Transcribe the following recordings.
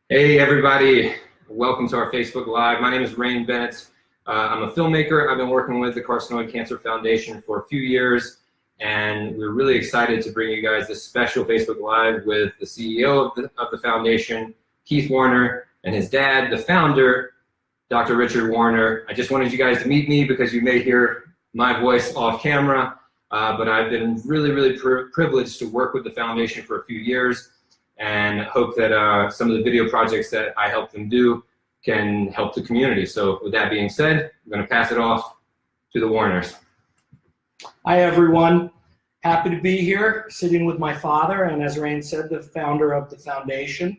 Hey everybody, welcome to our Facebook Live. My name is Rain Bennett. I'm a filmmaker. I've been working with the Carcinoid Cancer Foundation for a few years, and we're really excited to bring you guys this special Facebook Live with the CEO of the foundation, Keith Warner, and his dad, the founder, Dr. Richard Warner. I just wanted you guys to meet me because you may hear my voice off camera, but I've been really privileged to work with the foundation for a few years, and hope that some of the video projects that I help them do can help the community. So with that being said, I'm going to pass it off to the Warners. Hi everyone, happy to be here sitting with my father, and as Rain said, the founder of the foundation.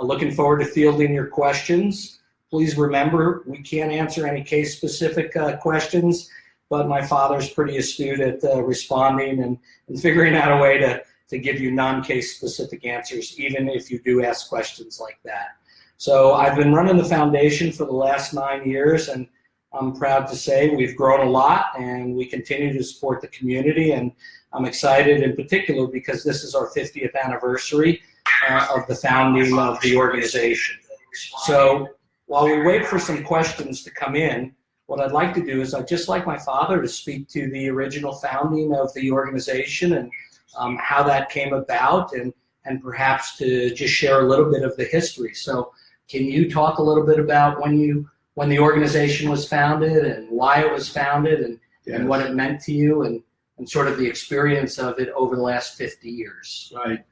Looking forward to fielding your questions. Please remember, we can't answer any case-specific questions, but my father's pretty astute at responding and figuring out a way to give you non-case specific answers, even if you do ask questions like that. So I've been running the foundation for the last 9 years, and I'm proud to say we've grown a lot and we continue to support the community, and I'm excited in particular because this is our 50th anniversary of the founding of the organization. So while we wait for some questions to come in, what I'd like to do is I'd just like my father to speak to the original founding of the organization and how that came about, and perhaps to just share a little bit of the history. So can you talk a little bit about when the organization was founded and why it was founded and what it meant to you and sort of the experience of it over the last 50 years? Right.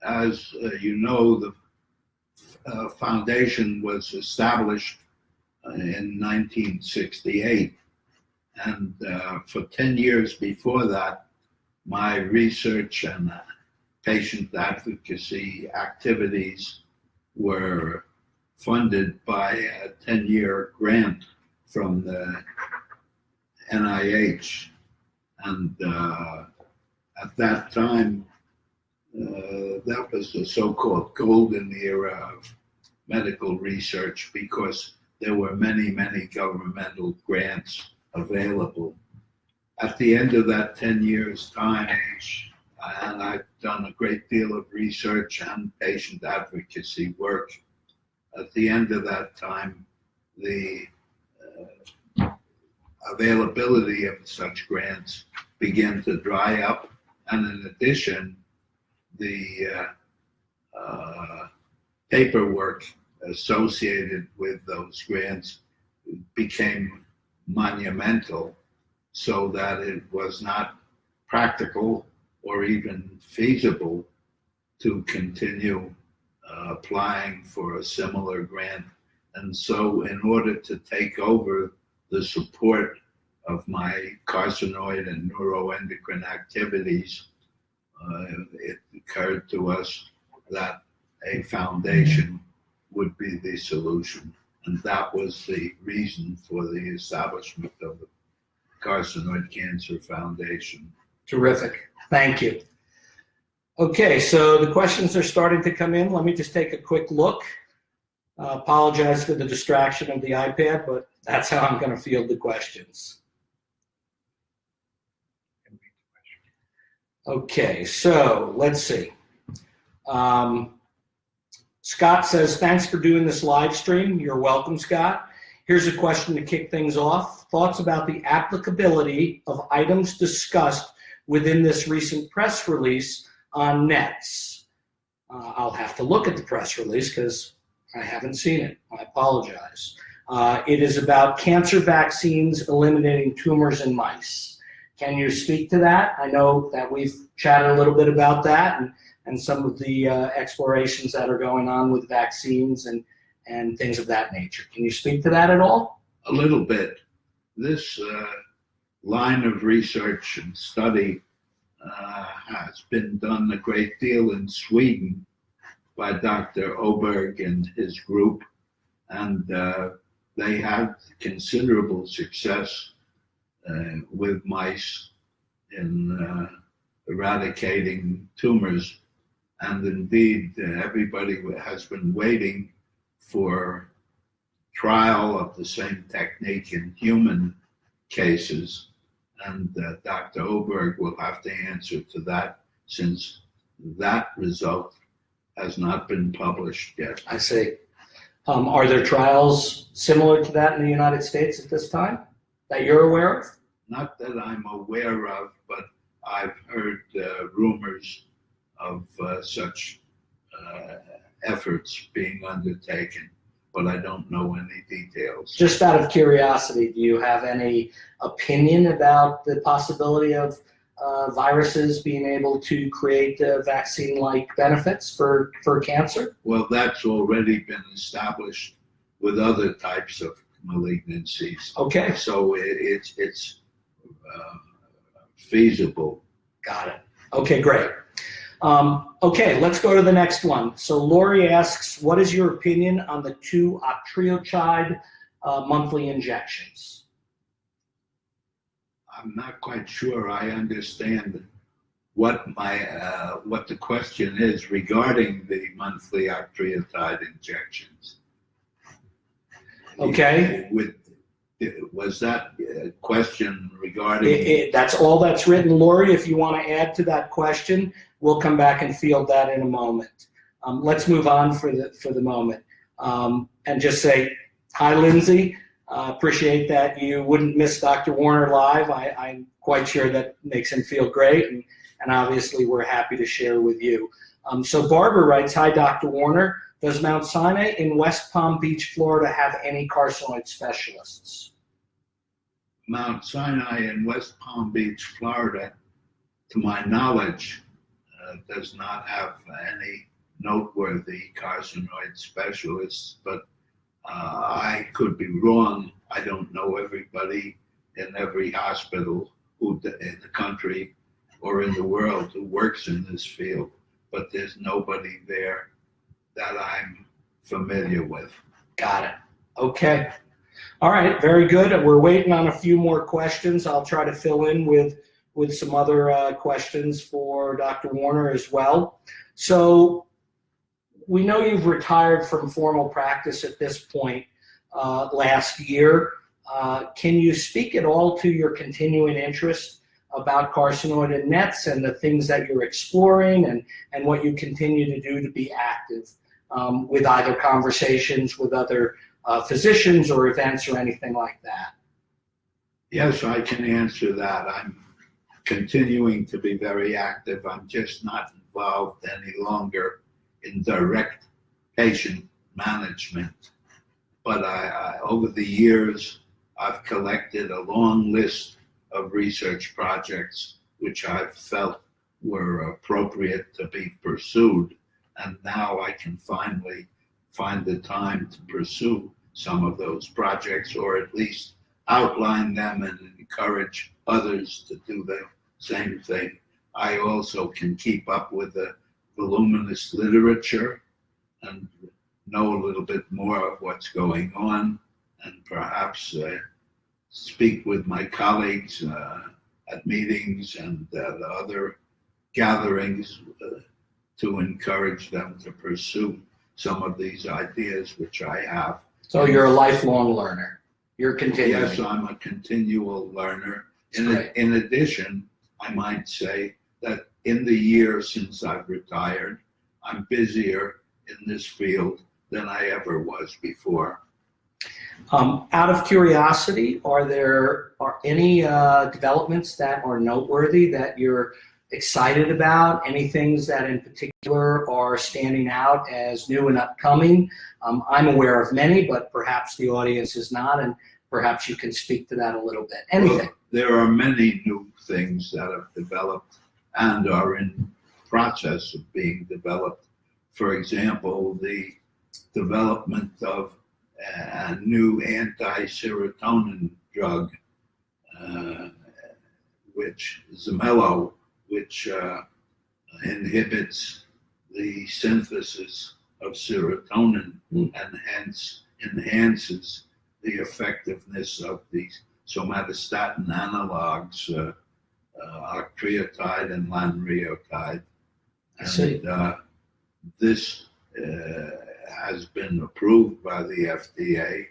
As you know, the foundation was established in 1968, and for 10 years before that, my research and patient advocacy activities were funded by a 10-year grant from the NIH. And at that time, that was the so-called golden era of medical research because there were many governmental grants available. At the end of that 10 years time, and I've done a great deal of research and patient advocacy work, at the end of that time, the availability of such grants began to dry up, and in addition, the paperwork associated with those grants became monumental, so that it was not practical or even feasible to continue applying for a similar grant. And so in order to take over the support of my carcinoid and neuroendocrine activities, it occurred to us that a foundation would be the solution. And that was the reason for the establishment of the Carcinoid Cancer Foundation. Terrific. Thank you. Okay, so the questions are starting to come in. Let me just take a quick look. Apologize for the distraction of the iPad, but that's how I'm going to field the questions. Okay, so let's see. Scott says, thanks for doing this live stream. You're welcome, Scott. Here's a question to kick things off. Thoughts about the applicability of items discussed within this recent press release on NETs. I'll have to look at the press release because I haven't seen it. I apologize. It is about cancer vaccines eliminating tumors in mice. Can you speak to that? I know that we've chatted a little bit about that and some of the explorations that are going on with vaccines and things of that nature. Can you speak to that at all? A little bit. This line of research and study has been done a great deal in Sweden by Dr. Oberg and his group, and they had considerable success with mice in eradicating tumors. And indeed, everybody has been waiting for trial of the same technique in human cases. And Dr. Oberg will have to answer to that, since that result has not been published yet. I see. Are there trials similar to that in the United States at this time that you're aware of? Not that I'm aware of, but I've heard rumors of such efforts being undertaken, but I don't know any details. Just out of curiosity, do you have any opinion about the possibility of viruses being able to create vaccine-like benefits for cancer? Well, that's already been established with other types of malignancies. Okay, So it's feasible. got it. Okay, great. Okay, let's go to the next one. So Lori asks, what is your opinion on the 2 Octreotide monthly injections? I'm not quite sure I understand what the question is regarding the monthly Octreotide injections. Okay. Was that a question regarding? That's all that's written, Lori. If you want to add to that question, we'll come back and field that in a moment. Let's move on for the moment and just say hi, Lindsay. Appreciate that you wouldn't miss Dr. Warner live. I'm quite sure that makes him feel great, and obviously we're happy to share with you. So Barbara writes, hi, Dr. Warner. Does Mount Sinai in West Palm Beach, Florida have any carcinoid specialists? Mount Sinai in West Palm Beach, Florida, to my knowledge, does not have any noteworthy carcinoid specialists, but I could be wrong. I don't know everybody in every hospital in the country or in the world who works in this field, but there's nobody there that I'm familiar with. Got it. Okay. All right. Very good. We're waiting on a few more questions. I'll try to fill in with some other questions for Dr. Warner as well. So we know you've retired from formal practice at this point last year. Can you speak at all to your continuing interest about carcinoid and NETs and the things that you're exploring and what you continue to do to be active with either conversations with other physicians or events or anything like that? Yes, I can answer that. I'm continuing to be very active. I'm just not involved any longer in direct patient management. But over the years, I've collected a long list of research projects which I've felt were appropriate to be pursued. And now I can finally find the time to pursue some of those projects, or at least outline them and encourage others to do the same thing. I also can keep up with the voluminous literature and know a little bit more of what's going on, and perhaps speak with my colleagues at meetings and at other gatherings to encourage them to pursue some of these ideas which I have. So you're a lifelong learner. You're continuing. Yes, I'm a continual learner. Great. In addition, I might say that in the year since I've retired, I'm busier in this field than I ever was before. Out of curiosity, are any developments that are noteworthy that you're excited about? Any things that in particular are standing out as new and upcoming? I'm aware of many, but perhaps the audience is not, and perhaps you can speak to that a little bit. Anything? Well, there are many new things that have developed and are in process of being developed. For example, the development of a new anti-serotonin drug, which Zimelo, which inhibits the synthesis of serotonin and hence enhances the effectiveness of these somatostatin analogs, Octreotide and Lanreotide. And this has been approved by the FDA,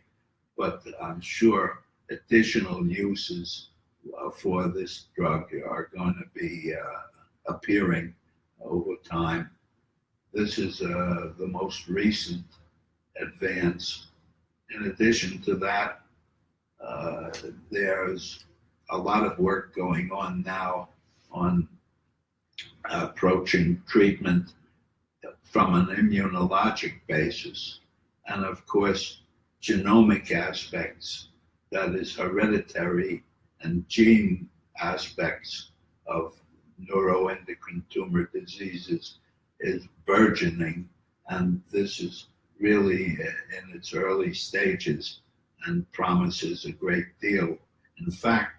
but I'm sure additional uses for this drug are going to be appearing over time. this is the most recent advance. In addition to that, there's a lot of work going on now on approaching treatment from an immunologic basis, and of course genomic aspects, that is hereditary and gene aspects of neuroendocrine tumor diseases is burgeoning, and this is really in its early stages and promises a great deal. In fact,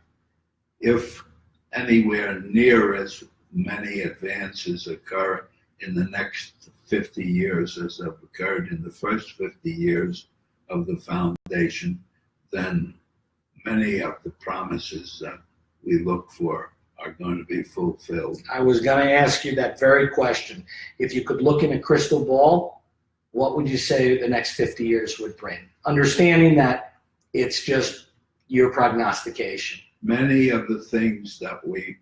if anywhere near as many advances occur in the next 50 years as have occurred in the first 50 years of the foundation, then many of the promises that we look for are going to be fulfilled. I was going to ask you that very question. If you could look in a crystal ball, what would you say the next 50 years would bring? Understanding that it's just your prognostication. Many of the things that we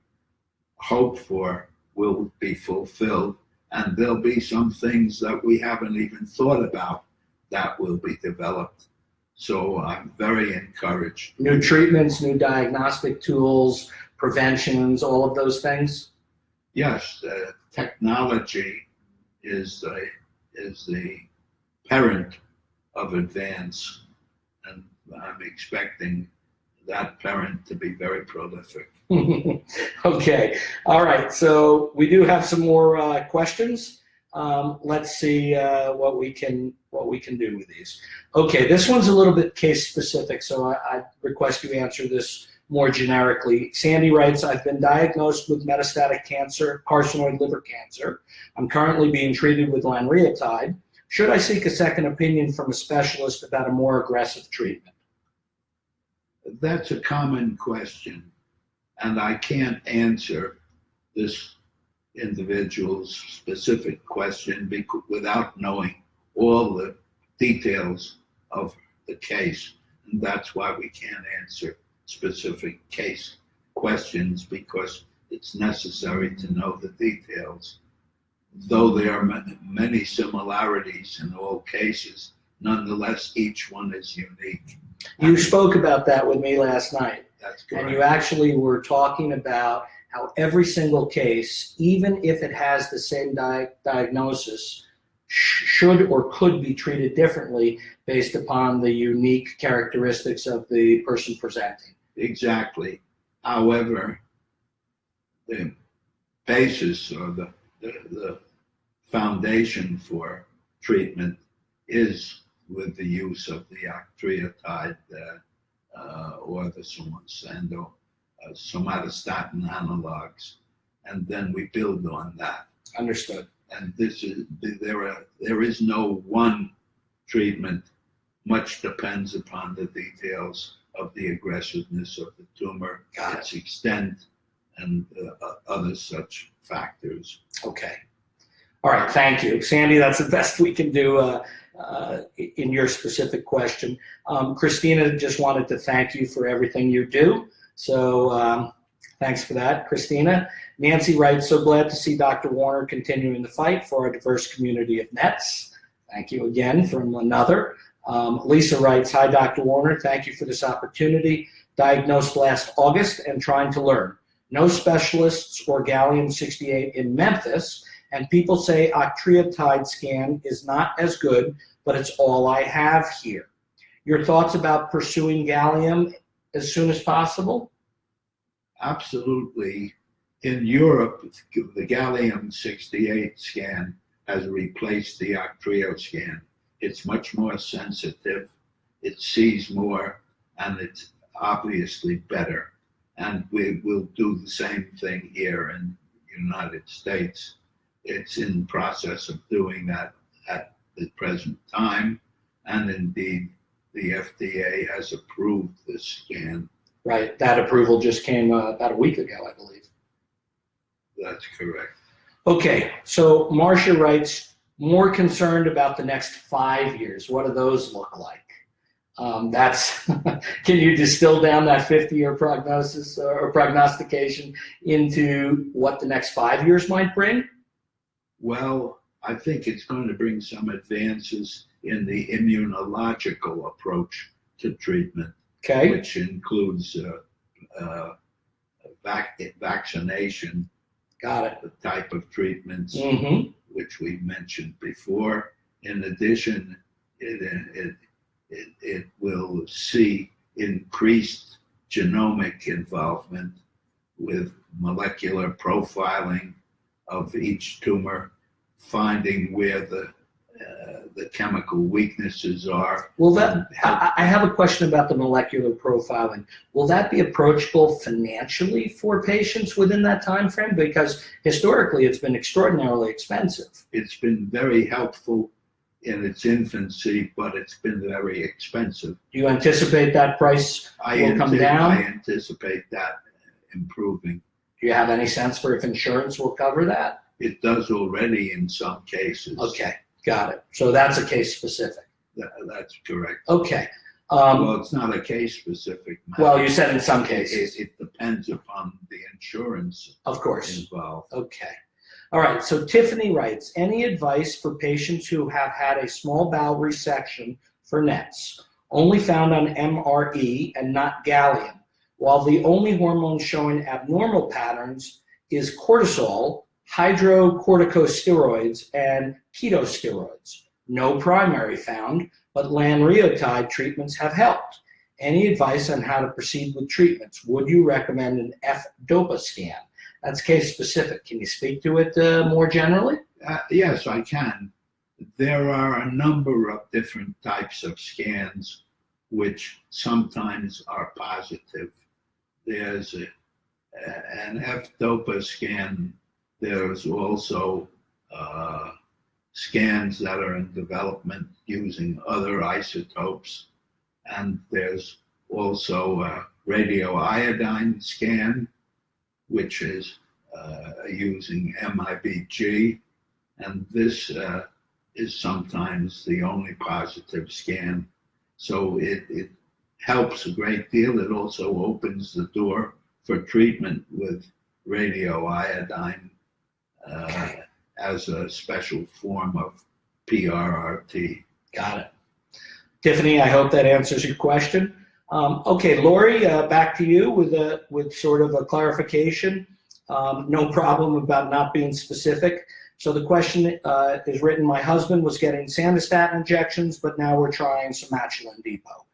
hope for will be fulfilled, and there'll be some things that we haven't even thought about that will be developed. So I'm very encouraged. New treatments, new diagnostic tools, preventions, all of those things? Yes, technology is the parent of advance, and I'm expecting that parent to be very prolific. Okay, all right, so we do have some more questions. Let's see what we can do with these. Okay, this one's a little bit case specific, so I request you answer this more generically. Sandy writes, I've been diagnosed with metastatic cancer, carcinoid liver cancer. I'm currently being treated with lanreotide. Should I seek a second opinion from a specialist about a more aggressive treatment? That's a common question, and I can't answer this individual's specific question without knowing all the details of the case, and that's why we can't answer specific case questions, because it's necessary to know the details. Though there are many similarities in all cases, nonetheless each one is unique. You spoke about that with me last night. That's correct. And you actually were talking about how every single case, even if it has the same diagnosis, should or could be treated differently based upon the unique characteristics of the person presenting. Exactly. However, the basis or the foundation for treatment is with the use of the octreotide or the somatostatin analogs, and then we build on that. Understood. And there is no one treatment. Much depends upon the details of the aggressiveness of the tumor, its extent, and other such factors. Okay. All right, thank you. Sandy, that's the best we can do in your specific question. Christina just wanted to thank you for everything you do. So thanks for that, Christina. Nancy writes, so glad to see Dr. Warner continuing the fight for our diverse community of NETs. Thank you again from another. Lisa writes, hi, Dr. Warner. Thank you for this opportunity. Diagnosed last August and trying to learn. No specialists or gallium-68 in Memphis, and people say Octreotide scan is not as good, but it's all I have here. Your thoughts about pursuing gallium as soon as possible? Absolutely. In Europe, the gallium-68 scan has replaced the Octreo scan. It's much more sensitive, it sees more, and it's obviously better. And we will do the same thing here in the United States. It's in process of doing that at the present time, and indeed the FDA has approved this scan. Right, that approval just came about a week ago, I believe. That's correct. Okay, so Marcia writes, more concerned about the next 5 years. What do those look like? Can you distill down that 50-year prognosis or prognostication into what the next 5 years might bring? Well, I think it's going to bring some advances in the immunological approach to treatment, Okay. which includes vaccination, Got it. the type of treatments Mm-hmm. which we mentioned before. In addition, it will see increased genomic involvement with molecular profiling of each tumor, finding where the chemical weaknesses are. Well, I have a question about the molecular profiling. Will that be approachable financially for patients within that time frame? Because historically, it's been extraordinarily expensive. It's been very helpful in its infancy, but it's been very expensive. Do you anticipate that price will come down? I anticipate that improving. Do you have any sense for if insurance will cover that? It does already in some cases. Okay, got it. So that's a case specific. That's correct. Okay. Well, it's not a case specific matter. Well, you said in some cases. It depends upon the insurance Of course. involved. Okay. All right. So Tiffany writes, any advice for patients who have had a small bowel resection for NETs, only found on MRE and not gallium, while the only hormone showing abnormal patterns is cortisol, hydrocorticosteroids, and ketosteroids. No primary found, but lanreotide treatments have helped. Any advice on how to proceed with treatments? Would you recommend an F-DOPA scan? That's case specific. Can you speak to it more generally? Yes, I can. There are a number of different types of scans which sometimes are positive. There's an F-DOPA scan. There's also scans that are in development using other isotopes. And there's also a radioiodine scan, which is using MIBG. And this is sometimes the only positive scan. So it helps a great deal. It also opens the door for treatment with radioiodine as a special form of PRRT. Got it. Tiffany, I hope that answers your question. Okay, Lori, back to you with sort of a clarification. No problem about not being specific. So the question is written, my husband was getting sandostatin injections, but now we're trying somatostatin depot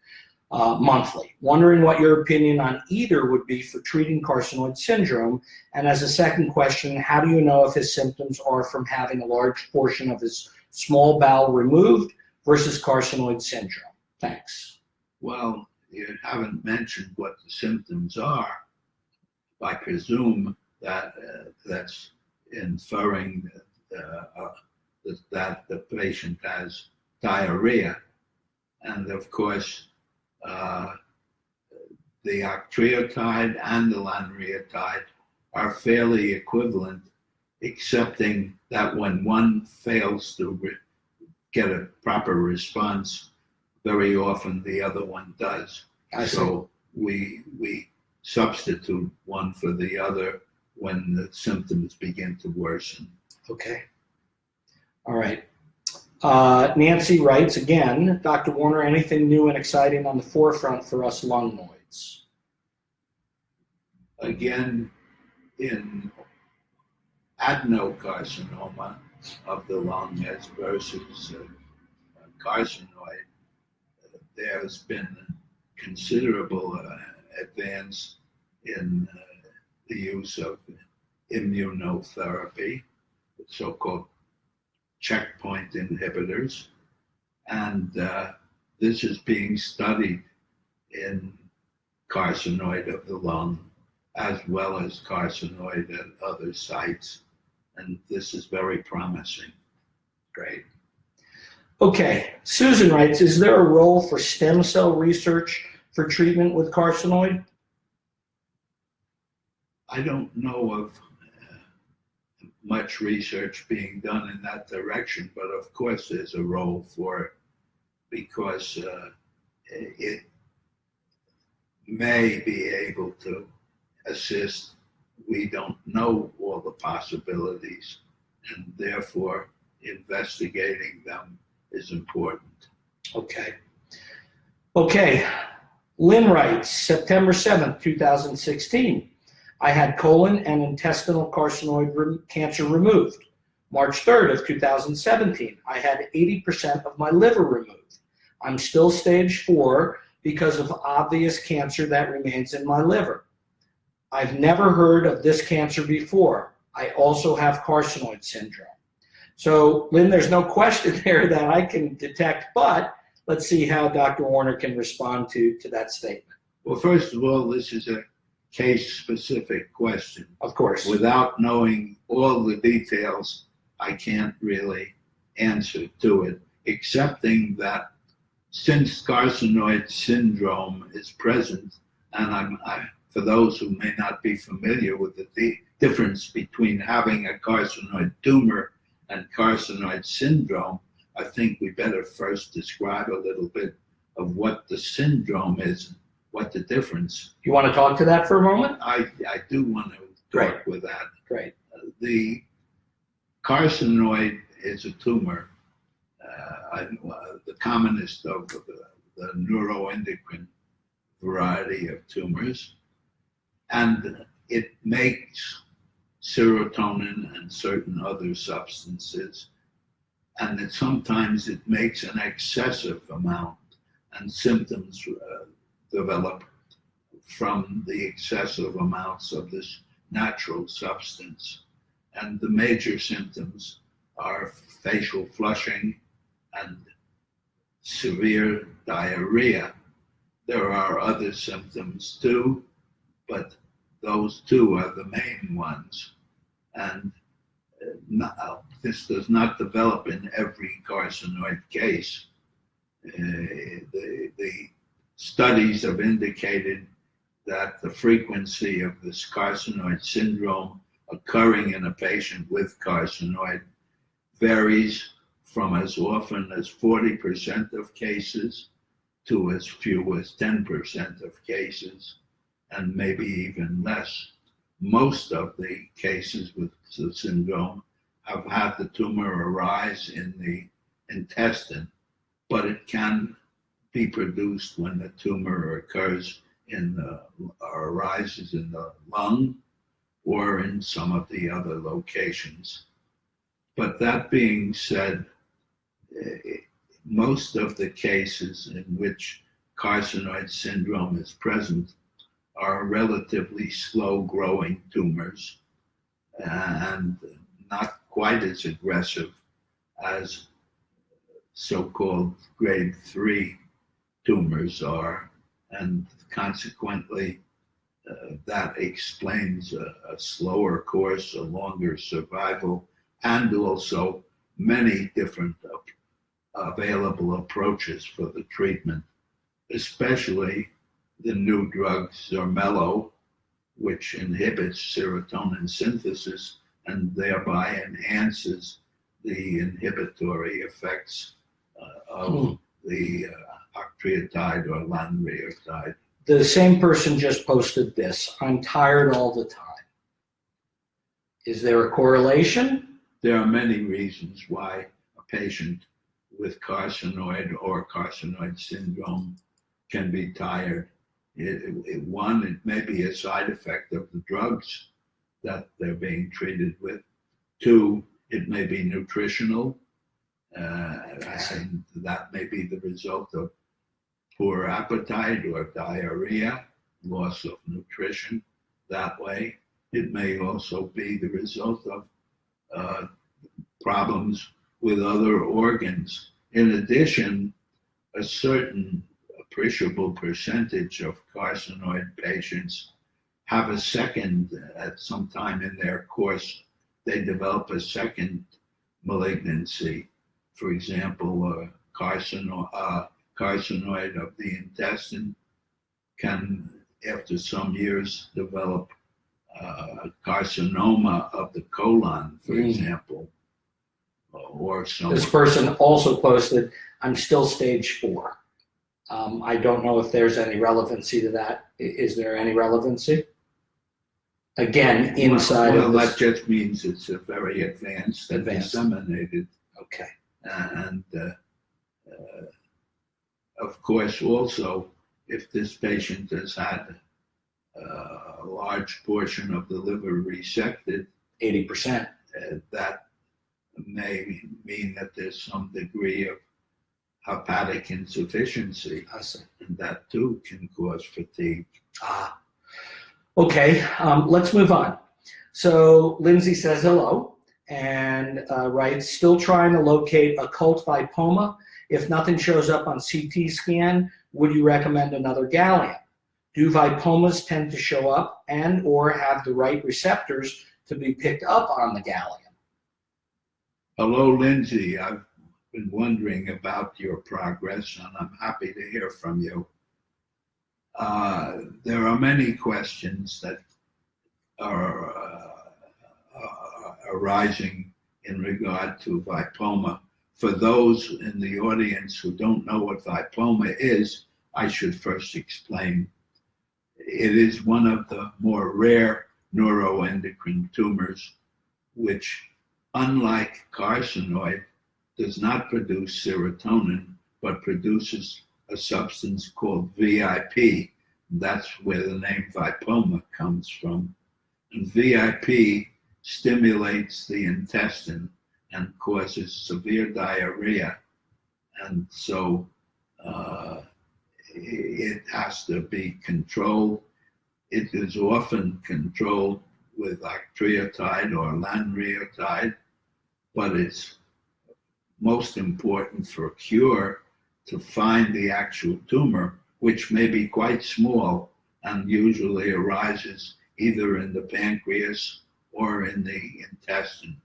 monthly. Wondering what your opinion on either would be for treating carcinoid syndrome. And as a second question, how do you know if his symptoms are from having a large portion of his small bowel removed versus carcinoid syndrome? Thanks. Well, you haven't mentioned what the symptoms are. I presume that that's inferring that the patient has diarrhea. And of course, the octreotide and the lanreotide are fairly equivalent, excepting that when one fails to get a proper response, very often the other one does. So we substitute one for the other when the symptoms begin to worsen. Okay. All right. Nancy writes again, Dr. Warner, anything new and exciting on the forefront for us lungnoids? Again, in adenocarcinoma of the lung as versus carcinoid, there's been considerable advance in the use of immunotherapy, so-called checkpoint inhibitors, and this is being studied in carcinoid of the lung as well as carcinoid at other sites, and this is very promising. Great. Okay, Susan writes, is there a role for stem cell research for treatment with carcinoid? I don't know of much research being done in that direction, but of course there's a role for it because it may be able to assist. We don't know all the possibilities, and therefore investigating them is important. Okay. Okay. Lynn writes, September 7th, 2016. I had colon and intestinal carcinoid cancer removed. March 3rd of 2017, I had 80% of my liver removed. I'm still stage 4 because of obvious cancer that remains in my liver. I've never heard of this cancer before. I also have carcinoid syndrome. So, Lynn, there's no question there that I can detect, but let's see how Dr. Warner can respond to that statement. Well, first of all, this is a case-specific question. Of course. Without knowing all the details, I can't really answer to it, excepting that since carcinoid syndrome is present, and for those who may not be familiar with the difference between having a carcinoid tumor and carcinoid syndrome, I think we better first describe a little bit of what the syndrome is, what the difference. You want to talk to that for a moment? I do want to talk with that. Great. The carcinoid is a tumor, the commonest of the neuroendocrine variety of tumors, and it makes serotonin and certain other substances, and that sometimes it makes an excessive amount, and symptoms develop from the excessive amounts of this natural substance. And the major symptoms are facial flushing and severe diarrhea. There are other symptoms too, but those two are the main ones. And this does not develop in every carcinoid case. The studies have indicated that the frequency of this carcinoid syndrome occurring in a patient with carcinoid varies from as often as 40% of cases to as few as 10% of cases, and maybe even less. Most of the cases with the syndrome have had the tumor arise in the intestine, but it can be produced when the tumor occurs or arises in the lung or in some of the other locations. But that being said, most of the cases in which carcinoid syndrome is present are relatively slow-growing tumors and not quite as aggressive as so-called grade 3 tumors are, and consequently that explains a slower course, a longer survival, and also many different available approaches for the treatment, especially the new drug Zermello, which inhibits serotonin synthesis and thereby enhances the inhibitory effects of the octreotide or lanreotide. The same person just posted this. I'm tired all the time. Is there a correlation? There are many reasons why a patient with carcinoid or carcinoid syndrome can be tired. One, it may be a side effect of the drugs that they're being treated with. Two, it may be nutritional, and that may be the result of poor appetite or diarrhea, loss of nutrition that way. It may also be the result of problems with other organs. In addition, a certain appreciable percentage of carcinoid patients have a second, at some time in their course, they develop a second malignancy. For example, carcinoid of the intestine can, after some years, develop carcinoma of the colon, for example, or some. This person also posted, I'm still stage 4. I don't know if there's any relevancy to that. Is there any relevancy? Again, inside well, of this. that just means it's a very advanced and disseminated Okay. And of course, also, if this patient has had a large portion of the liver resected, 80%. that may mean that there's some degree of hepatic insufficiency, I see. and that too can cause fatigue. Okay, let's move on. So Lindsay says hello and writes, still trying to locate occult vipoma. If nothing shows up on CT scan, would you recommend another gallium? Do vipomas tend to show up and or have the right receptors to be picked up on the gallium? Hello, Lindsay. I've been wondering about your progress, and I'm happy to hear from you. There are many questions that are arising in regard to vipoma. For those in the audience who don't know what vipoma is, I should first explain. It is one of the more rare neuroendocrine tumors, which, unlike carcinoid, does not produce serotonin, but produces a substance called VIP. That's where the name vipoma comes from. And VIP stimulates the intestine and causes severe diarrhea. And so it has to be controlled. It is often controlled with octreotide or lanreotide, but it's most important for cure to find the actual tumor, which may be quite small and usually arises either in the pancreas or in the intestine.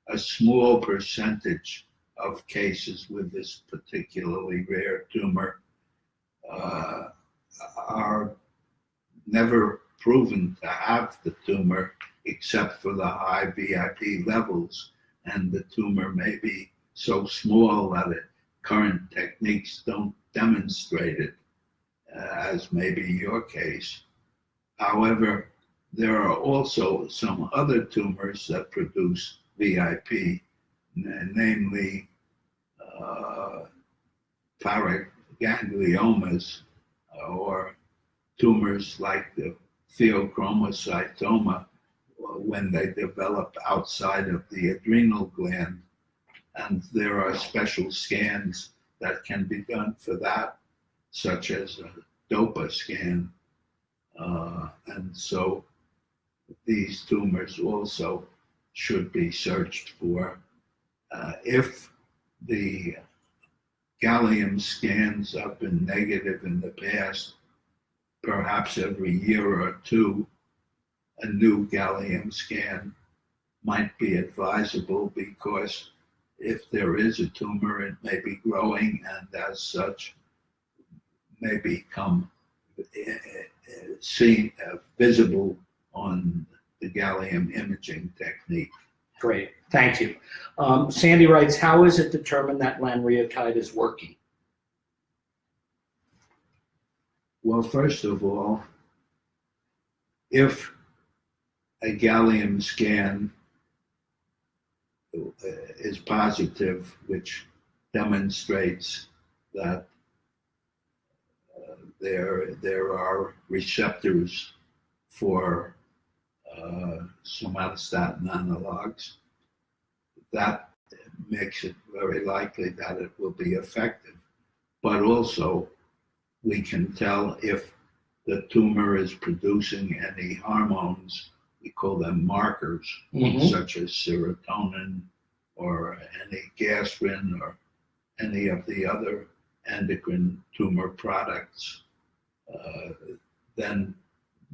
A small percentage of cases with this particularly rare tumor are never proven to have the tumor except for the high VIP levels, and the tumor may be so small that current techniques don't demonstrate it, as may be your case. However, there are also some other tumors that produce VIP, namely paragangliomas, or tumors like the pheochromocytoma when they develop outside of the adrenal gland. And there are special scans that can be done for that, such as a DOPA scan. And so these tumors also should be searched for. If the gallium scans have been negative in the past, perhaps every year or two, a new gallium scan might be advisable, because if there is a tumor, it may be growing and as such may become visible on the gallium imaging technique. Great, thank you. Sandy writes, how is it determined that lanreotide is working? Well, first of all, if a gallium scan is positive, which demonstrates that there are receptors for somatostatin analogs, that makes it very likely that it will be effective. But also, we can tell if the tumor is producing any hormones. We call them markers, such as serotonin or any gastrin or any of the other endocrine tumor products. Then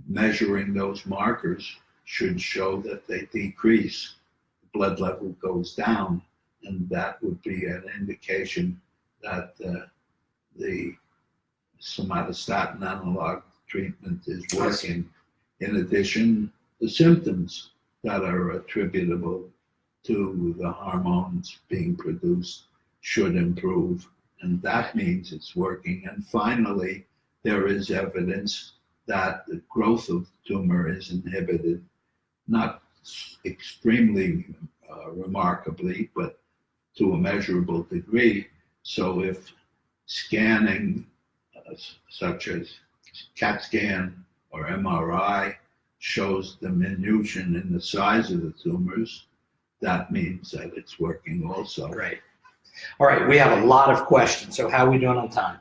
measuring those markers should show that they decrease. Blood level goes down, and that would be an indication that the somatostatin analog treatment is working. In addition, the symptoms that are attributable to the hormones being produced should improve, and that means it's working. And finally, there is evidence that the growth of the tumor is inhibited, not extremely remarkably, but to a measurable degree. So if scanning, such as CAT scan or MRI, shows diminution in the size of the tumors, that means that it's working also. Great. All right, we have a lot of questions, so how are we doing on time?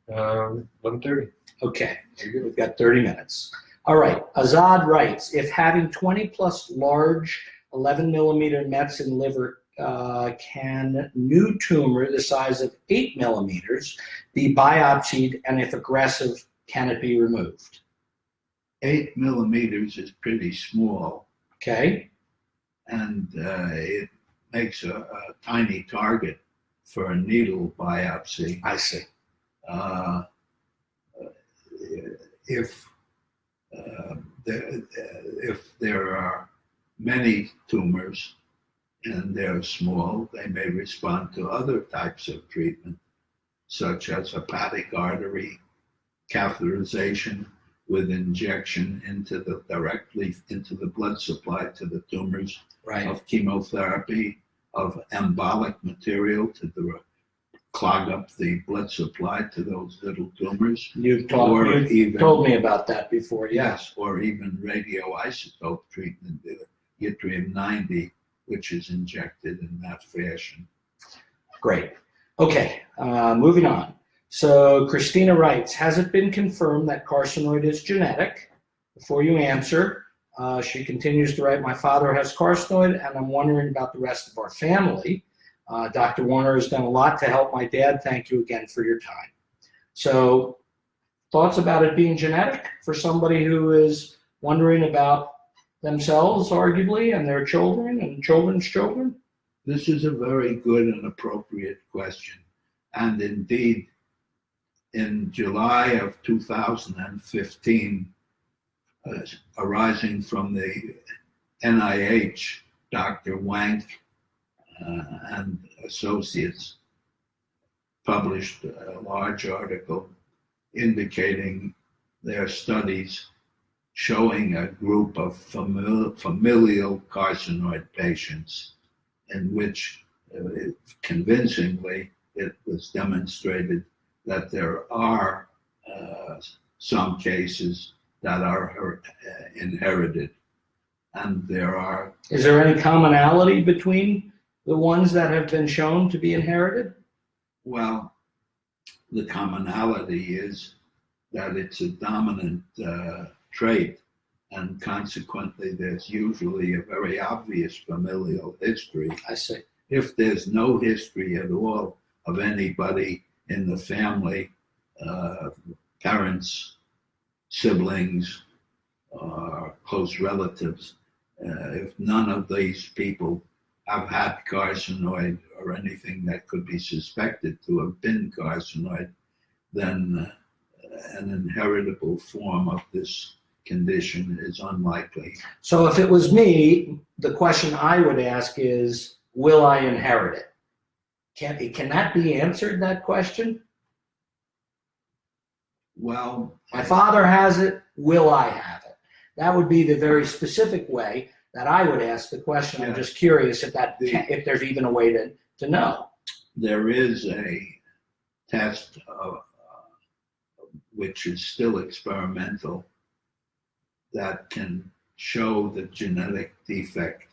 11:30. Okay, we've got 30 minutes. All right, Azad writes, if having 20 plus large 11 millimeter mets in liver, can new tumor the size of 8 millimeters be biopsied, and if aggressive, can it be removed? 8 millimeters is pretty small, Okay, and it makes a tiny target for a needle biopsy. I see. If there are many tumors and they're small, they may respond to other types of treatment, such as hepatic artery catheterization with injection directly into the blood supply to the tumors, Right. of chemotherapy, of embolic material to clog up the blood supply to those little tumors. You've even, told me about that before, yes, or even radioisotope treatment, yttrium-90, which is injected in that fashion. Great. Okay, moving on. So Christina writes, has it been confirmed that carcinoid is genetic? Before you answer, she continues to write, my father has carcinoid, and I'm wondering about the rest of our family. Dr. Warner has done a lot to help my dad. Thank you again for your time. So thoughts about it being genetic for somebody who is wondering about themselves, arguably, and their children and children's children? This is a very good and appropriate question. And indeed, in July of 2015, arising from the NIH, Dr. Wank and associates published a large article indicating their studies showing a group of familial carcinoid patients in which convincingly it was demonstrated that there are some cases that are inherited, and there are. Is there any commonality between the ones that have been shown to be inherited? Well, the commonality is that it's a dominant trait, and consequently there's usually a very obvious familial history. I see. If there's no history at all of anybody in the family, parents, siblings, close relatives, if none of these people have had carcinoid or anything that could be suspected to have been carcinoid, then an inheritable form of this condition is unlikely. So if it was me, the question I would ask is, will I inherit it? Can that be answered, that question? Well, My father has it, will I have it? That would be the very specific way that I would ask the question. I'm just curious if there's even a way to know. There is a test which is still experimental that can show the genetic defect.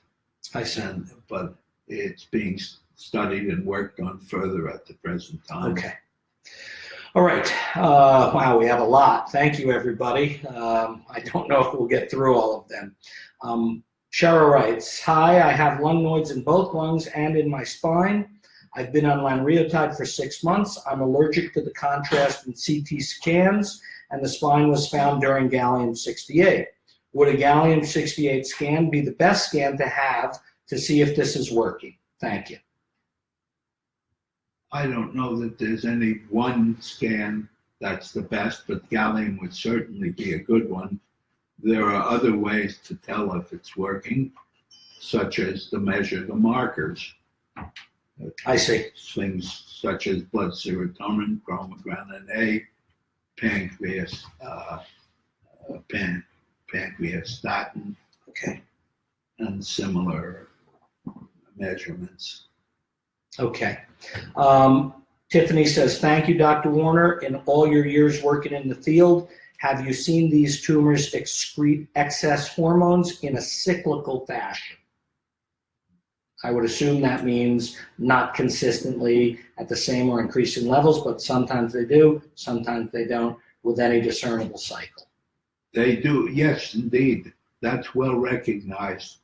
I see. But it's being studied and worked on further at the present time. Okay. All right. Wow, we have a lot. Thank you, everybody. I don't know if we'll get through all of them. Shara writes, hi, I have lung nodes in both lungs and in my spine. I've been on lanreotide for 6 months. I'm allergic to the contrast in CT scans, and the spine was found during gallium-68. Would a gallium-68 scan be the best scan to have to see if this is working? Thank you. I don't know that there's any one scan that's the best, but gallium would certainly be a good one. There are other ways to tell if it's working, such as to measure the markers. I see. Things such as blood serotonin, chromogranin A, pancreastatin, Okay. and similar measurements. Okay. Tiffany says, thank you, Dr. Warner. In all your years working in the field, have you seen these tumors excrete excess hormones in a cyclical fashion? I would assume that means not consistently at the same or increasing levels, but sometimes they do, sometimes they don't, with any discernible cycle. They do, yes, indeed. That's well recognized.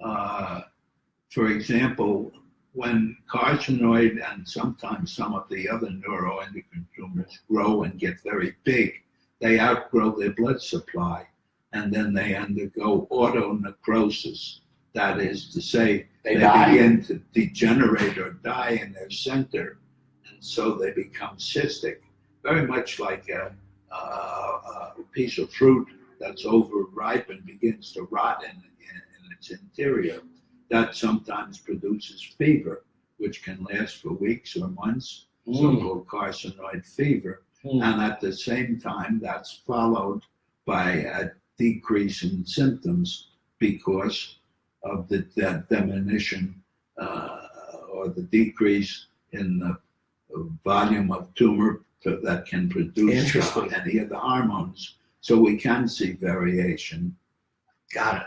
For example, when carcinoid and sometimes some of the other neuroendocrine tumors grow and get very big, they outgrow their blood supply, and then they undergo autonecrosis. That is to say, they begin to degenerate or die in their center, and so they become cystic, very much like a piece of fruit that's overripe and begins to rot in its interior. That sometimes produces fever, which can last for weeks or months, so-called carcinoid fever. And at the same time, that's followed by a decrease in symptoms because of the diminution or the decrease in the volume of tumor that can produce any of the hormones. So we can see variation. Got it.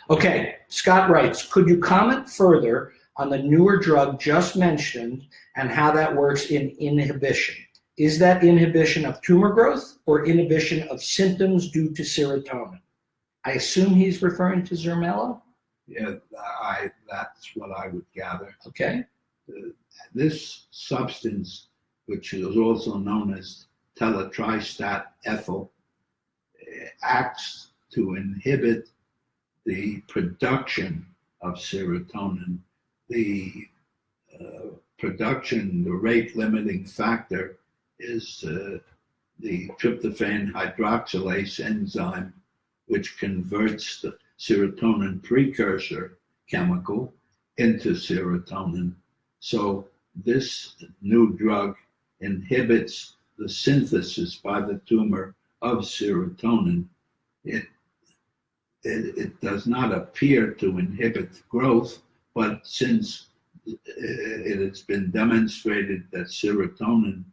Okay, Scott writes, could you comment further on the newer drug just mentioned and how that works in inhibition? Is that inhibition of tumor growth or inhibition of symptoms due to serotonin? I assume he's referring to Zermelo? Yeah, that's what I would gather. Okay. This substance, which is also known as teletristat ethyl, acts to inhibit the production of serotonin. The production, the rate limiting factor is the tryptophan hydroxylase enzyme, which converts the serotonin precursor chemical into serotonin. So this new drug inhibits the synthesis by the tumor of serotonin. It does not appear to inhibit growth, but since it has been demonstrated that serotonin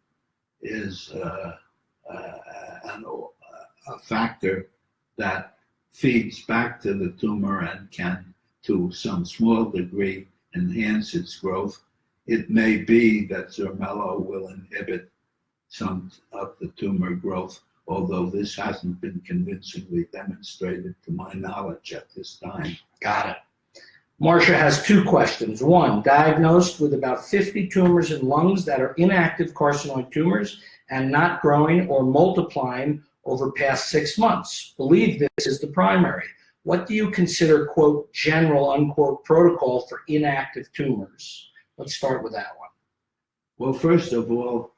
is a factor that feeds back to the tumor and can, to some small degree, enhance its growth, it may be that Zermelo will inhibit some of the tumor growth, although this hasn't been convincingly demonstrated to my knowledge at this time. Got it. Marcia has two questions. One, diagnosed with about 50 tumors in lungs that are inactive carcinoid tumors and not growing or multiplying over past 6 months. Believe this is the primary. What do you consider, quote, general, unquote, protocol for inactive tumors? Let's start with that one. Well, first of all,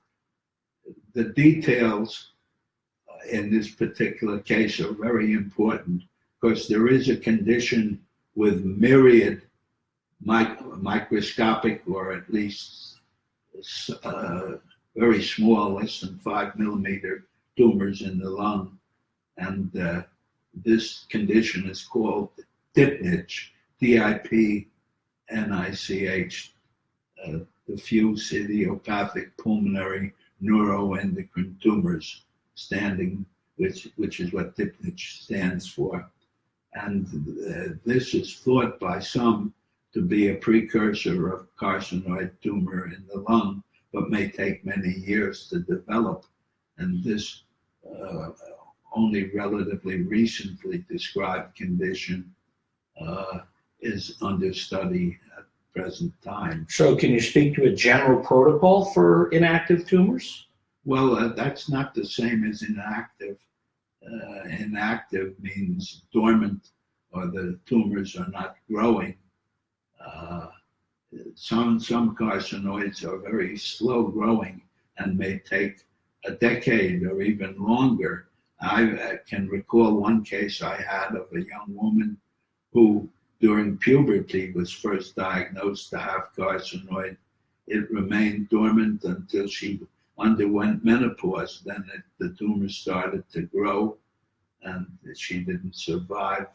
the details in this particular case are very important because there is a condition with myriad microscopic or at least very small, less than 5 millimeter tumors in the lung. And this condition is called DIPNICH, D-I-P-N-I-C-H, diffuse idiopathic pulmonary neuroendocrine tumors, which is what DIPNICH stands for. And this is thought by some to be a precursor of carcinoid tumor in the lung, but may take many years to develop. And this only relatively recently described condition is under study at the present time. So can you speak to a general protocol for inactive tumors? Well, that's not the same as inactive. Inactive means dormant, or the tumors are not growing. Some carcinoids are very slow growing and may take a decade or even longer. I can recall one case I had of a young woman who during puberty was first diagnosed to have carcinoid. It remained dormant until she underwent menopause. Then the tumor started to grow, and she didn't survive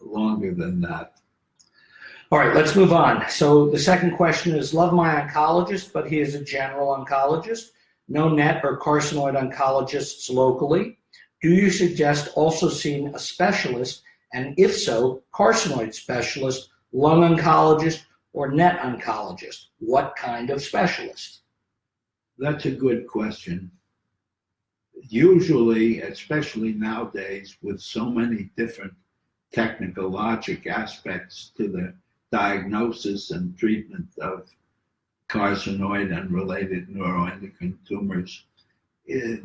longer than that. All right, let's move on. So the second question is, love my oncologist, but he is a general oncologist. No NET or carcinoid oncologists locally. Do you suggest also seeing a specialist, and if so, carcinoid specialist, lung oncologist, or NET oncologist? What kind of specialist? That's a good question. Usually, especially nowadays, with so many different technologic aspects to the diagnosis and treatment of carcinoid and related neuroendocrine tumors,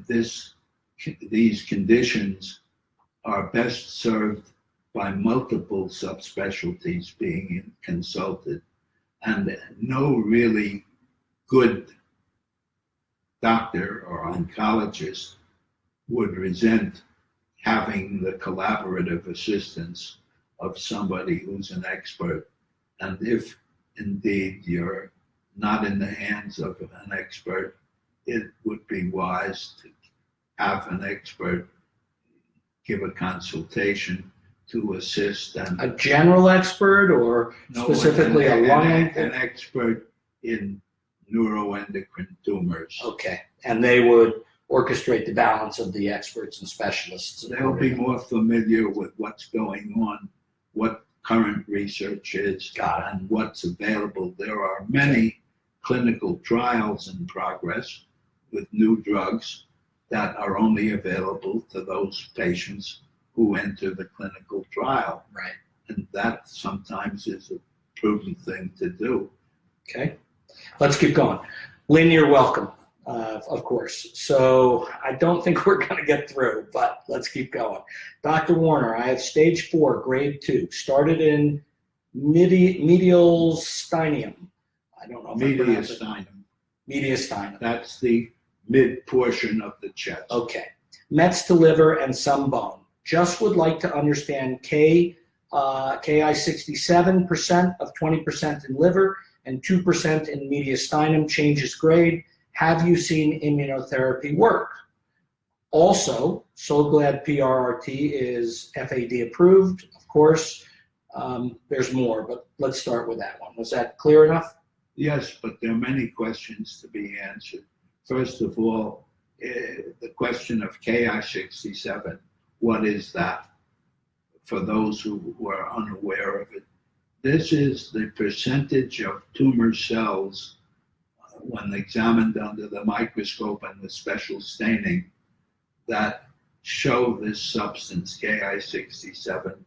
these conditions are best served by multiple subspecialties being consulted, and no really good doctor or oncologist would resent having the collaborative assistance of somebody who's an expert. And if indeed you're not in the hands of an expert, it would be wise to have an expert give a consultation to assist. And A general expert, or specifically a lung? an expert in neuroendocrine tumors. Okay, and they would orchestrate the balance of the experts and specialists. They'll be more familiar with what's going on, what current research is, and what's available. There are many clinical trials in progress with new drugs that are only available to those patients who enter the clinical trial. Right. And that sometimes is a prudent thing to do. Okay, let's keep going. Lynn, you're welcome, of course. So I don't think we're going to get through, but let's keep going. Dr. Warner, I have stage 4, grade 2, started in mediastinum. I don't know if I pronounced it. Mediastinum. That's the mid portion of the chest. Okay. Mets to liver and some bone. Just would like to understand Ki 67% of 20% in liver and 2% in mediastinum changes grade. Have you seen immunotherapy work? Also, so glad PRRT is FAD approved. Of course, there's more, but let's start with that one. Was that clear enough? Yes, but there are many questions to be answered. First of all, the question of Ki67, what is that? For those who are unaware of it, this is the percentage of tumor cells when examined under the microscope and the special staining that show this substance, Ki67,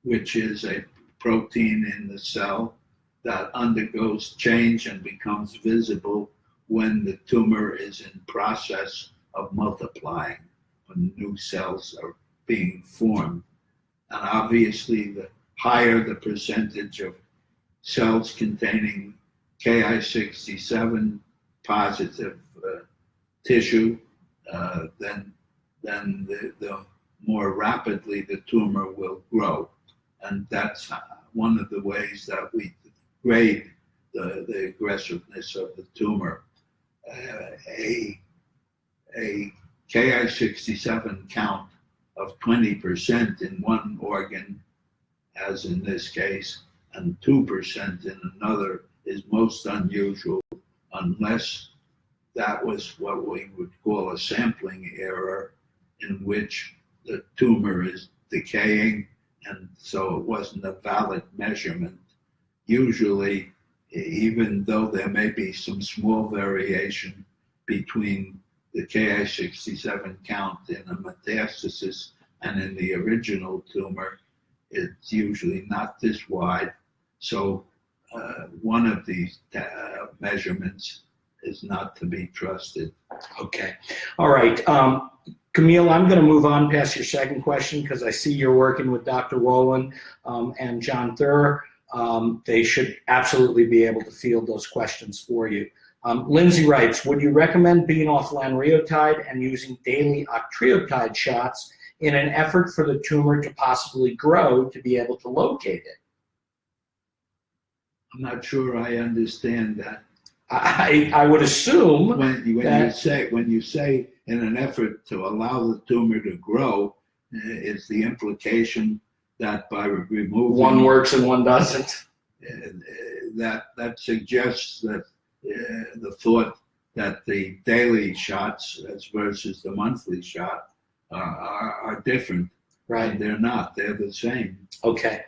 which is a protein in the cell that undergoes change and becomes visible when the tumor is in process of multiplying, when new cells are being formed. And obviously, the higher the percentage of cells containing Ki67 positive tissue, then the more rapidly the tumor will grow. And that's one of the ways that we grade the aggressiveness of the tumor. A Ki67 count of 20% in one organ, as in this case, and 2% in another is most unusual, unless that was what we would call a sampling error, in which the tumor is decaying, and so it wasn't a valid measurement. Usually, even though there may be some small variation between the Ki67 count in a metastasis and in the original tumor, it's usually not this wide. So one of these measurements is not to be trusted. Okay. All right. Camille, I'm going to move on past your second question because I see you're working with Dr. Wolin and John Thur. They should absolutely be able to field those questions for you. Lindsay writes, would you recommend being off lanreotide and using daily octreotide shots in an effort for the tumor to possibly grow to be able to locate it? I'm not sure I understand that. I would assume when you say in an effort to allow the tumor to grow, is the implication that by removing one works and one doesn't? that suggests that the thought that the daily shots as versus the monthly shot are different. Right. And they're not. They're the same. Okay.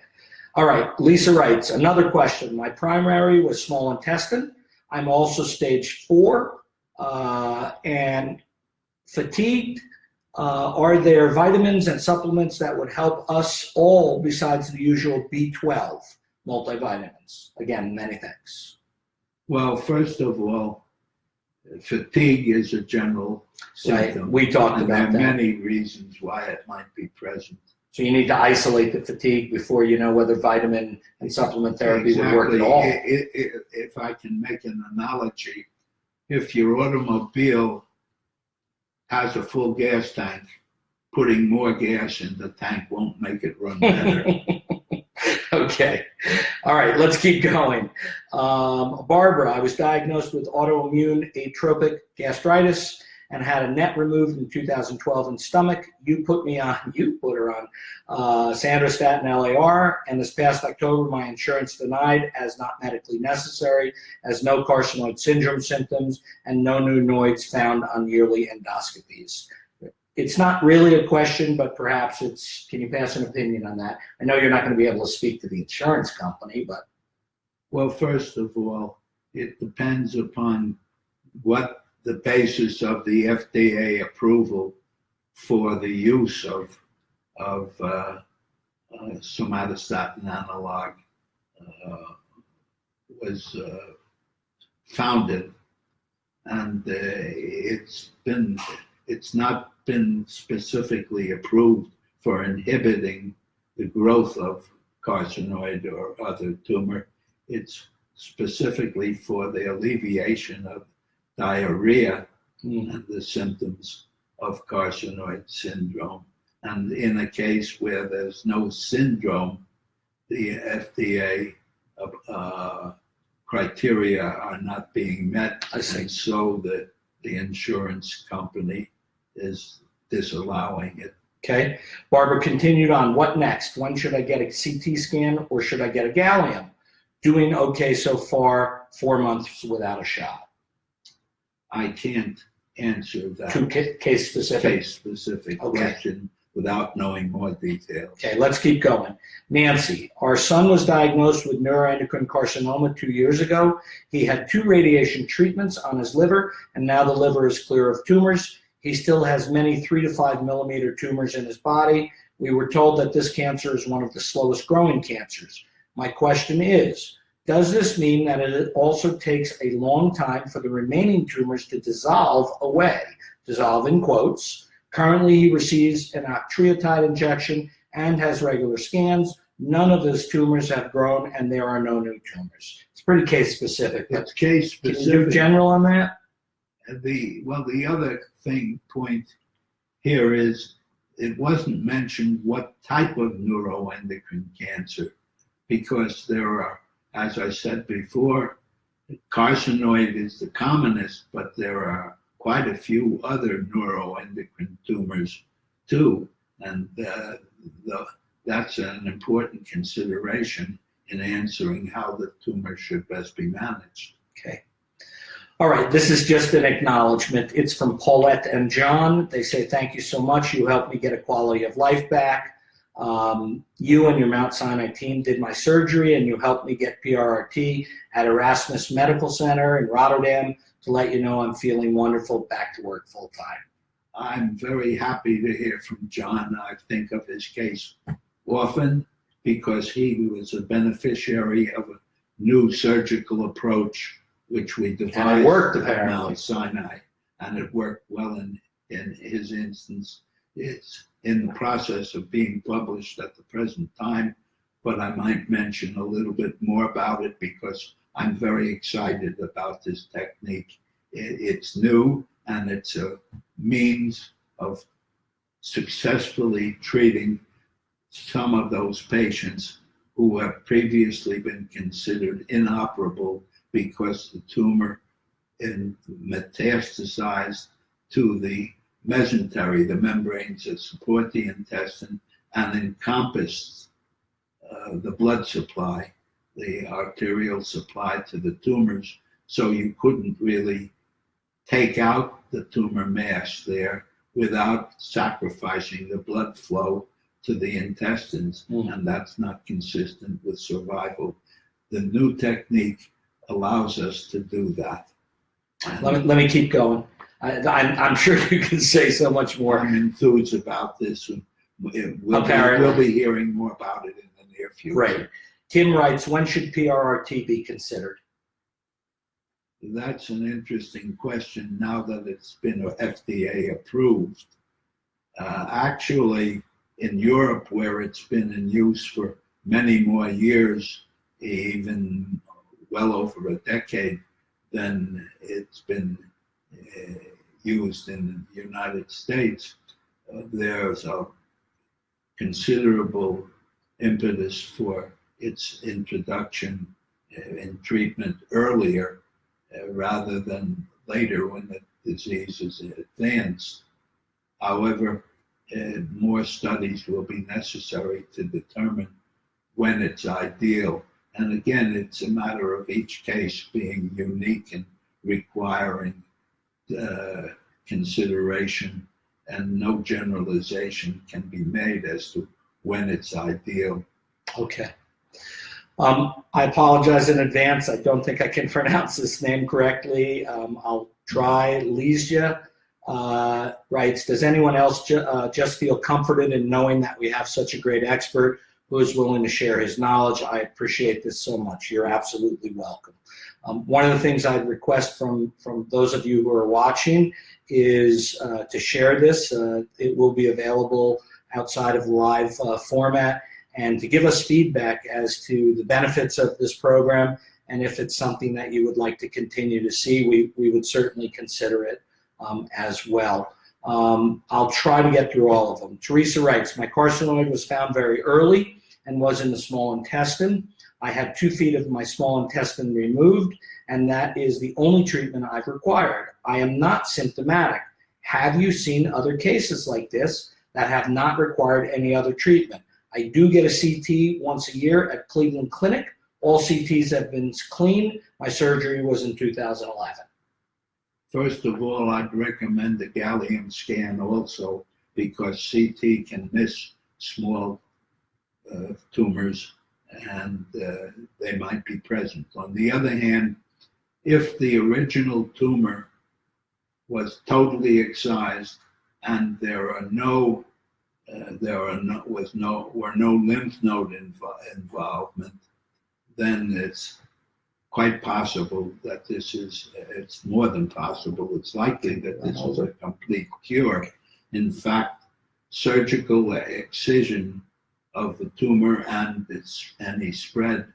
All right. Lisa writes, another question. My primary was small intestine. I'm also stage 4 and fatigued. Are there vitamins and supplements that would help us all besides the usual B12 multivitamins? Again, many thanks. Well, first of all, fatigue is a general symptom. Right. We talked and about there are that. many reasons why it might be present. So you need to isolate the fatigue before you know whether vitamin and supplement therapy would work at all. If I can make an analogy, if your automobile has a full gas tank, putting more gas in the tank won't make it run better. Okay. All right, let's keep going. Barbara, I was diagnosed with autoimmune atrophic gastritis and had a net removed in 2012 in stomach. You put her on Sandostatin LAR, and this past October, my insurance denied as not medically necessary, as no carcinoid syndrome symptoms and no new nodes found on yearly endoscopies. It's not really a question, but perhaps it's, can you pass an opinion on that? I know you're not going to be able to speak to the insurance company, but. Well, first of all, it depends upon what the basis of the FDA approval for the use of somatostatin analog was founded, and it's not been specifically approved for inhibiting the growth of carcinoid or other tumor. It's specifically for the alleviation of diarrhea and the symptoms of carcinoid syndrome. And in a case where there's no syndrome, the FDA criteria are not being met. I see. And so the insurance company is disallowing it. Okay. Barbara continued on, what next? When should I get a CT scan or should I get a gallium? Doing okay so far, 4 months without a shot. I can't answer that Case-specific. Okay. question without knowing more details. Okay, let's keep going. Nancy, our son was diagnosed with neuroendocrine carcinoma 2 years ago. He had 2 radiation treatments on his liver, and now the liver is clear of tumors. He still has many 3 to 5 millimeter tumors in his body. We were told that this cancer is one of the slowest growing cancers. My question is, does this mean that it also takes a long time for the remaining tumors to dissolve away? Dissolve in quotes. Currently, he receives an Octreotide injection and has regular scans. None of his tumors have grown, and there are no new tumors. It's pretty case-specific. It's case-specific. Can you do general on that? The other point here is it wasn't mentioned what type of neuroendocrine cancer, because there are, as I said before, carcinoid is the commonest, but there are quite a few other neuroendocrine tumors too, and that's an important consideration in answering how the tumor should best be managed. Okay. All right, this is just an acknowledgement. It's from Paulette and John. They say, thank you so much. You helped me get a quality of life back. You and your Mount Sinai team did my surgery, and you helped me get PRRT at Erasmus Medical Center in Rotterdam. To let you know, I'm feeling wonderful, back to work full time. I'm very happy to hear from John. I think of his case often because he was a beneficiary of a new surgical approach which we devised And it worked, at apparently. Mount Sinai, and it worked well in his instance. It's in the process of being published at the present time, but I might mention a little bit more about it because I'm very excited about this technique. It's new, and it's a means of successfully treating some of those patients who have previously been considered inoperable because the tumor metastasized to the mesentery, the membranes that support the intestine, and encompassed the blood supply. the arterial supply to the tumors, so you couldn't really take out the tumor mass there without sacrificing the blood flow to the intestines, and that's not consistent with survival. The new technique allows us to do that. Let me keep going. I'm sure you can say so much more. I'm enthused about this. We'll be hearing more about it in the near future. Great. Tim writes, when should PRRT be considered? That's an interesting question now that it's been FDA approved. Actually, in Europe, where it's been in use for many more years, even well over a decade, than it's been used in the United States, there's a considerable impetus for its introduction in treatment earlier rather than later when the disease is advanced. However, more studies will be necessary to determine when it's ideal. And again, it's a matter of each case being unique and requiring consideration, and no generalization can be made as to when it's ideal. Okay. I apologize in advance. I don't think I can pronounce this name correctly. I'll try. Lesia writes, does anyone else just feel comforted in knowing that we have such a great expert who is willing to share his knowledge? I appreciate this so much. You're absolutely welcome. One of the things I'd request from those of you who are watching is to share this. It will be available outside of the live format, and to give us feedback as to the benefits of this program, and if it's something that you would like to continue to see, we would certainly consider it as well. I'll try to get through all of them. Teresa writes, my carcinoid was found very early and was in the small intestine. I had 2 feet of my small intestine removed, and that is the only treatment I've required. I am not symptomatic. Have you seen other cases like this that have not required any other treatment? I do get a CT once a year at Cleveland Clinic. All CTs have been clean. My surgery was in 2011. First of all, I'd recommend the gallium scan also, because CT can miss small tumors, and they might be present. On the other hand, if the original tumor was totally excised and were no lymph node involvement, then it's quite possible that it's more than possible, it's likely that this is a complete cure. In fact, surgical excision of the tumor and any spread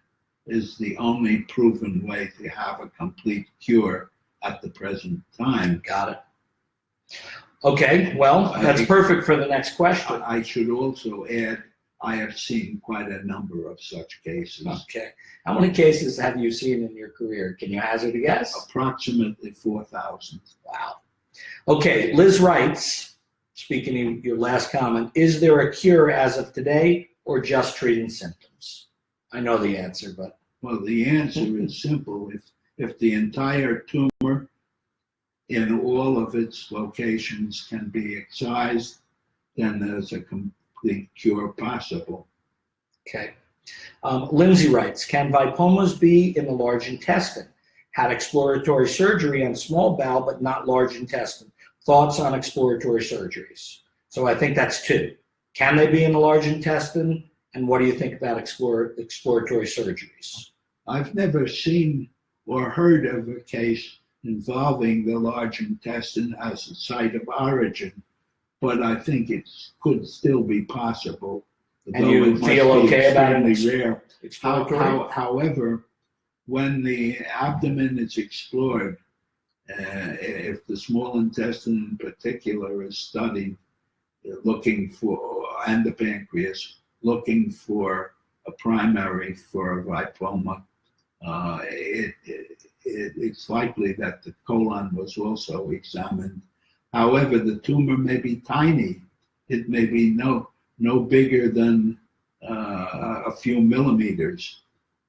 is the only proven way to have a complete cure at the present time. Got it. Okay, well, that's perfect for the next question. I should also add, I have seen quite a number of such cases. Okay. How many cases have you seen in your career? Can you hazard a guess? Approximately 4,000. Wow. Okay, Liz writes, speaking of your last comment, is there a cure as of today or just treating symptoms? I know the answer, but. Well, the answer is simple. If the entire tumor in all of its locations can be excised, then there's a complete cure possible. Okay. Lindsay writes, can lipomas be in the large intestine? Had exploratory surgery on small bowel, but not large intestine. Thoughts on exploratory surgeries? So I think that's 2. Can they be in the large intestine? And what do you think about exploratory surgeries? I've never seen or heard of a case involving the large intestine as a site of origin, but I think it could still be possible. And you feel okay about it? Rare. However, when the abdomen is explored, if the small intestine in particular is studied, looking for, and the pancreas, looking for a primary for a lipoma, it's likely that the colon was also examined. However, the tumor may be tiny. It may be no bigger than a few millimeters.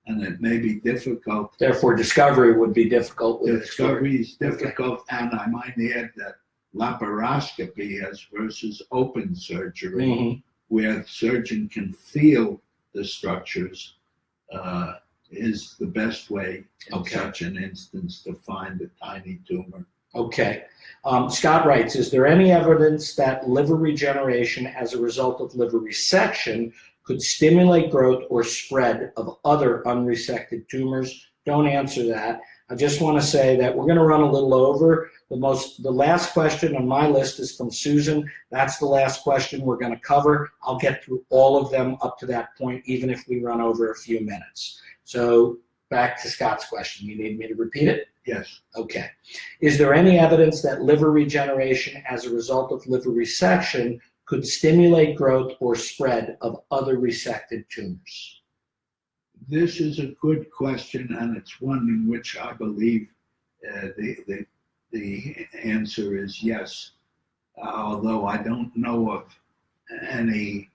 and it may be difficult. Therefore, discovery would be difficult. With Discovery is difficult, and I might add that laparoscopy as versus open surgery, Mhm. where the surgeon can feel the structures, is the best way in such an instance to find a tiny tumor. Okay. Scott writes, is there any evidence that liver regeneration as a result of liver resection could stimulate growth or spread of other unresected tumors? Don't answer that. I just want to say that we're going to run a little over. The last question on my list is from Susan. That's the last question we're going to cover. I'll get through all of them up to that point, even if we run over a few minutes. So back to Scott's question. You need me to repeat it? Yes. Okay. Is there any evidence that liver regeneration as a result of liver resection could stimulate growth or spread of other resected tumors? This is a good question, and it's one in which I believe the answer is yes, although I don't know of any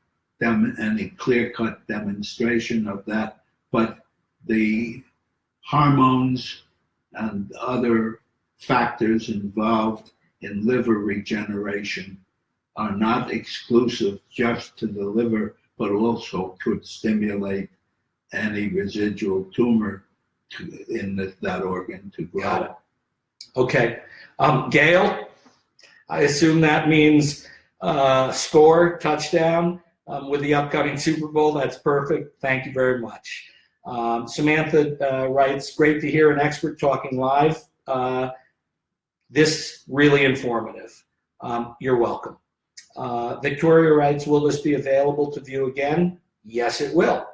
clear-cut demonstration of that. But the hormones and other factors involved in liver regeneration are not exclusive just to the liver, but also could stimulate any residual tumor in that organ to grow. Got it. Okay. Gail, I assume that means score, touchdown with the upcoming Super Bowl. That's perfect. Thank you very much. Samantha writes, great to hear an expert talking live. This really informative. You're welcome. Victoria writes, will this be available to view again? Yes, it will.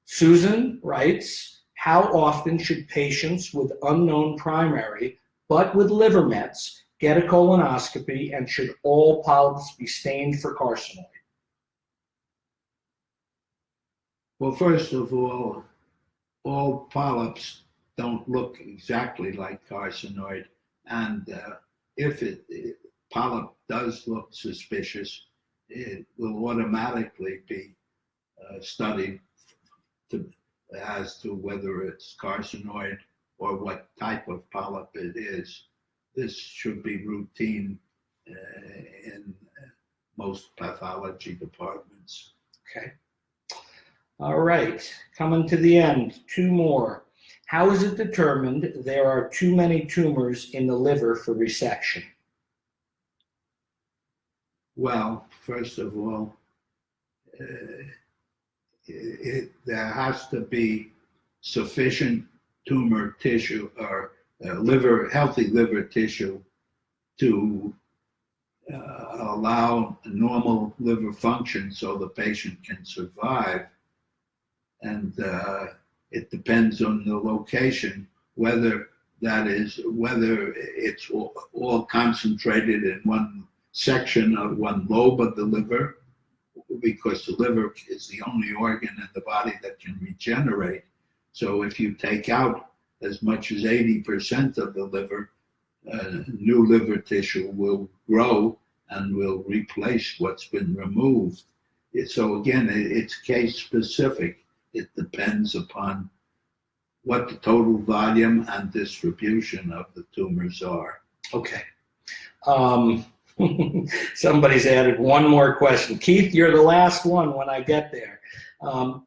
Susan writes, how often should patients with unknown primary but with liver mets get a colonoscopy, and should all polyps be stained for carcinoid? Well, first of all polyps don't look exactly like carcinoid, and if polyp does look suspicious, it will automatically be studied as to whether it's carcinoid or what type of polyp it is. This should be routine in most pathology departments. Okay. All right, coming to the end, two more. How is it determined there are too many tumors in the liver for resection? Well, first of all, there has to be sufficient tumor tissue or healthy liver tissue to allow normal liver function so the patient can survive. And it depends on the location, whether it's all concentrated in one section of one lobe of the liver, because the liver is the only organ in the body that can regenerate. So if you take out as much as 80% of the liver, new liver tissue will grow and will replace what's been removed. So again, it's case specific. It depends upon what the total volume and distribution of the tumors are. Okay. Somebody's added one more question. Keith, you're the last one when I get there.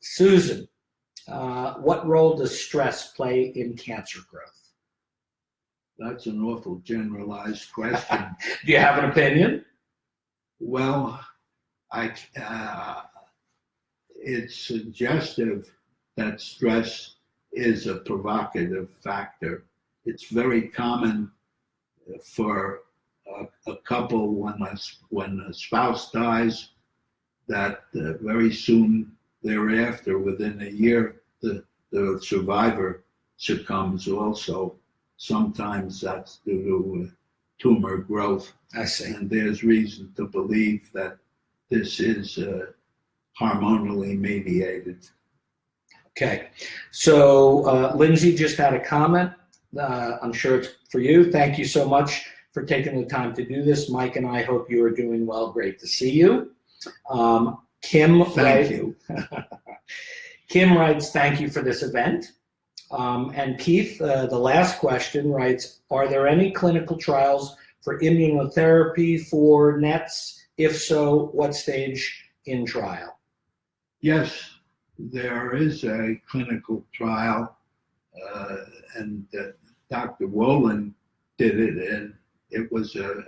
Susan, what role does stress play in cancer growth? That's an awful generalized question. Do you have an opinion? Well, it's suggestive that stress is a provocative factor. It's very common for a couple when a spouse dies, that very soon thereafter, within a year, the survivor succumbs also. Sometimes that's due to tumor growth. I see. And there's reason to believe that this is hormonally mediated. Okay. So Lindsay just had a comment. I'm sure it's for you. Thank you so much for taking the time to do this. Mike and I hope you are doing well. Great to see you. Kim, Thank you. Kim writes, thank you for this event. And Keith, the last question, writes, are there any clinical trials for immunotherapy for NETs? If so, what stage in trial? Yes, there is a clinical trial, and Dr. Wolin did it, and it was a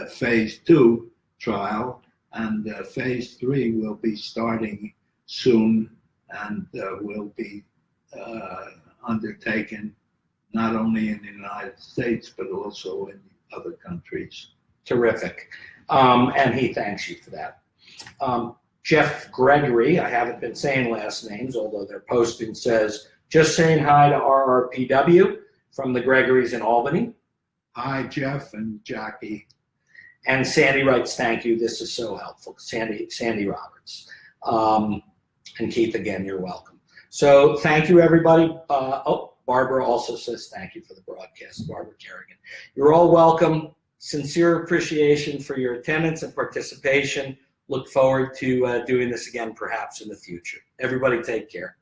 phase 2 trial, and phase 3 will be starting soon, and will be undertaken not only in the United States but also in other countries. Terrific. And he thanks you for that. Jeff Gregory, I haven't been saying last names, although their posting says, just saying hi to RRPW from the Gregorys in Albany. Hi, Jeff and Jackie. And Sandy writes, thank you. This is so helpful. Sandy Roberts. And Keith, again, you're welcome. So thank you, everybody. Barbara also says thank you for the broadcast, Barbara Kerrigan. You're all welcome. Sincere appreciation for your attendance and participation. Look forward to doing this again perhaps in the future. Everybody take care.